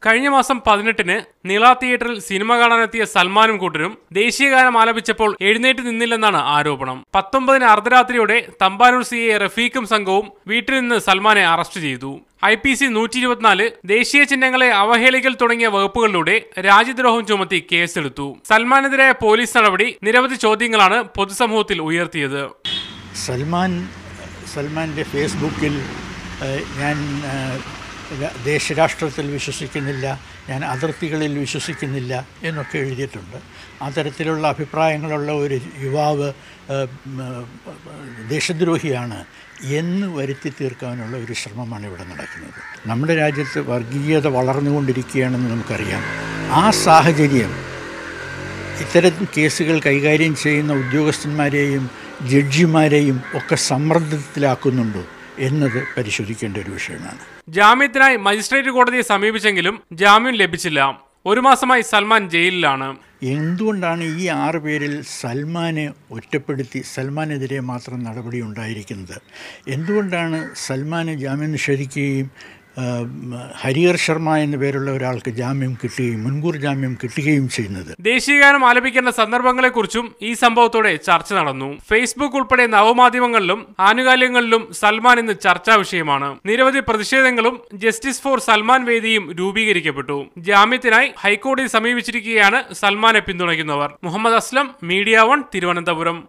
കഴിഞ്ഞ മാസം 18-ന് നിള തിയേറ്ററിൽ സിനിമ കാണാനെത്തിയ സൽമാനും കൂട്ടരും ദേശീയഗാനം ആലപിച്ചപ്പോൾ എഴുന്നേറ്റ് നിന്നില്ലെന്നാണ് ആരോപണം. 19-ന് അർദ്ധരാത്രിയോടെ തമ്പാനൂർ CA റഫീഖും സംഘവും വീട്ടിൽ നിന്ന് സൽമാനെ അറസ്റ്റ് ചെയ്തു. IPC 124 ദേശീയ ചിഹ്നങ്ങളെ അവഹേളിക്കൽ തുടങ്ങിയ വകുപ്പുകളിലൂടെ രാജ്യദ്രോഹം ചുമത്തി കേസെടുത്തു. സൽമാനെതിരായ പോലീസ് നടപടി നിരവധി ചോദ്യങ്ങളാണ് പൊതുസമൂഹത്തിൽ ഉയർത്തിയത്. സൽമാൻ്റെ ഫേസ്ബുക്കിൽ ഞാൻ ദേശരാഷ്ട്രത്തിൽ വിശ്വസിക്കുന്നില്ല, ഞാൻ അതിർത്തികളിൽ വിശ്വസിക്കുന്നില്ല എന്നൊക്കെ എഴുതിയിട്ടുണ്ട്. അത്തരത്തിലുള്ള അഭിപ്രായങ്ങളുള്ള ഒരു യുവാവ് ദേശദ്രോഹിയാണ് എന്ന് വരുത്തി തീർക്കാനുള്ള ഒരു ശ്രമമാണ് ഇവിടെ നടക്കുന്നത്. നമ്മുടെ രാജ്യത്ത് വർഗീയത വളർന്നുകൊണ്ടിരിക്കുകയാണെന്ന് നമുക്കറിയാം. ആ സാഹചര്യം ഇത്തരം കേസുകൾ കൈകാര്യം ചെയ്യുന്ന ഉദ്യോഗസ്ഥന്മാരെയും ജഡ്ജിമാരെയും ഒക്കെ സമ്മർദ്ദത്തിലാക്കുന്നുണ്ടോ എന്നത് പരിശോധിക്കേണ്ട ഒരു വിഷയമാണ്. ജാമ്യത്തിനായി മജിസ്ട്രേറ്റ് കോടതിയെ സമീപിച്ചെങ്കിലും ജാമ്യം ലഭിച്ചില്ല. 1 മാസമായി സൽമാൻ ജയിലിലാണ്. എന്തുകൊണ്ടാണ് ഈ 6 പേരിൽ സൽമാനെ ഒറ്റപ്പെടുത്തി സൽമാനെതിരെ മാത്രം നടപടി ഉണ്ടായിരിക്കുന്നത്? എന്തുകൊണ്ടാണ് സൽമാന് ജാമ്യം നിഷേധിക്കുകയും ഹരിഹർ ശർമ്മ എന്ന പേരുള്ള ഒരാൾക്ക് ജാമ്യം കിട്ടുകയും മുൻകൂർ ജാമ്യം കിട്ടുകയും ചെയ്യുന്നത്? ദേശീയഗാനം ആലപിക്കേണ്ട സന്ദർഭങ്ങളെക്കുറിച്ചും ഈ സംഭവത്തോടെ ചർച്ച നടന്നു. ഫേസ്ബുക്ക് ഉൾപ്പെടെ നവമാധ്യമങ്ങളിലും ആനുകാലികങ്ങളിലും സൽമാൻ ഇന്ന് ചർച്ചാ വിഷയമാണ്. നിരവധി പ്രതിഷേധങ്ങളും ജസ്റ്റിസ് ഫോർ സൽമാൻ വേദിയും രൂപീകരിക്കപ്പെട്ടു. ജാമ്യത്തിനായി ഹൈക്കോടതി സമീപിച്ചിരിക്കുകയാണ് സൽമാനെ പിന്തുണയ്ക്കുന്നവർ. മുഹമ്മദ് അസ്ലം, മീഡിയ 1, തിരുവനന്തപുരം.